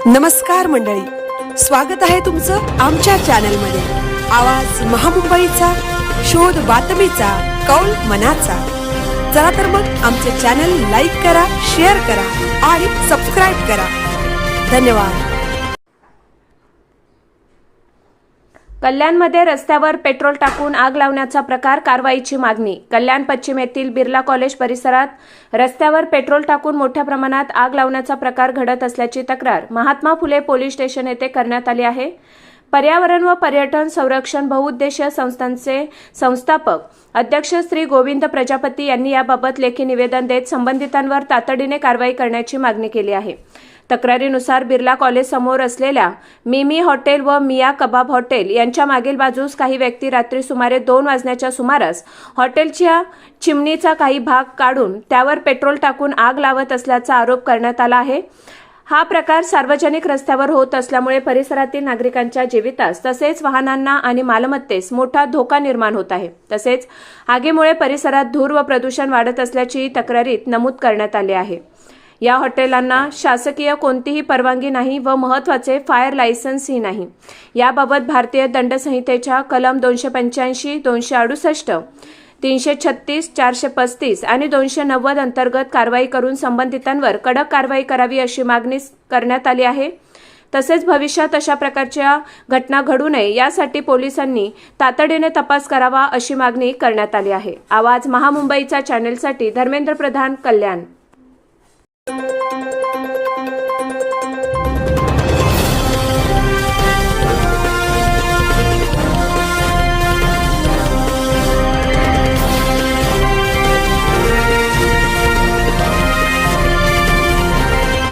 नमस्कार मंडळी, स्वागत आहे तुमचं आमच्या चॅनलमध्ये। आवाज महामुंबईचा, शोध बातमीचा, कौल मनाचा। चला तर मग आमचे चॅनल लाईक करा, शेअर करा आणि सबस्क्राइब करा। धन्यवाद। कल्याणमध्ये रस्त्यावर पेट्रोल टाकून आग लावण्याचा प्रकार, कारवाईची मागणी। कल्याण पश्चिम येथील बिर्ला कॉलेज परिसरात रस्त्यावर पेट्रोल टाकून मोठ्या प्रमाणात आग लावण्याचा प्रकार घडत असल्याची तक्रार महात्मा फुले पोलीस स्टेशन येथे करण्यात आली आहे। पर्यावरण व पर्यटन संरक्षण बहुउद्देशीय संस्थांचे संस्थापक अध्यक्ष श्री गोविंद प्रजापती यांनी याबाबत लेखी निवेदन देत संबंधितांवर तातडीने कारवाई करण्याची मागणी केली आहे। तक्रारीनुसार बिर्ला कॉलेज समोर असलेल्या मिमी हॉटेल व मिया कबाब हॉटेल यांच्या मागील बाजूस काही व्यक्ती रात्री सुमारे 2 वाजण्याच्या सुमारास हॉटेलच्या चिमणीचा काही भाग काढून त्यावर पेट्रोल टाकून आग लावत असल्याचा आरोप करण्यात आला आहे। हा प्रकार सार्वजनिक रस्त्यावर होत असल्यामुळे परिसरातील नागरिकांच्या जीवितास तसेच वाहनांना आणि मालमत्तेस मोठा धोका निर्माण होत आहे। तसेच आगीमुळे परिसरात धूर व प्रदूषण वाढत असल्याची तक्रारीत नमूद करण्यात आले आहे। या हॉटेलांना शासकीय कोणतीही परवानगी नाही व महत्त्वाचे फायर लायसन्सही नाही। याबाबत भारतीय दंड संहितेच्या कलम 285, 268, 336, 435 आणि 290 अंतर्गत कारवाई करून संबंधितांवर कडक कारवाई करावी अशी मागणी करण्यात आली आहे। तसेच भविष्यात अशा प्रकारच्या घटना घडू नये यासाठी पोलिसांनी तातडीने तपास करावा अशी मागणी करण्यात आली आहे। आवाज महामुंबईचा चॅनेलसाठी धर्मेंद्र प्रधान, कल्याण।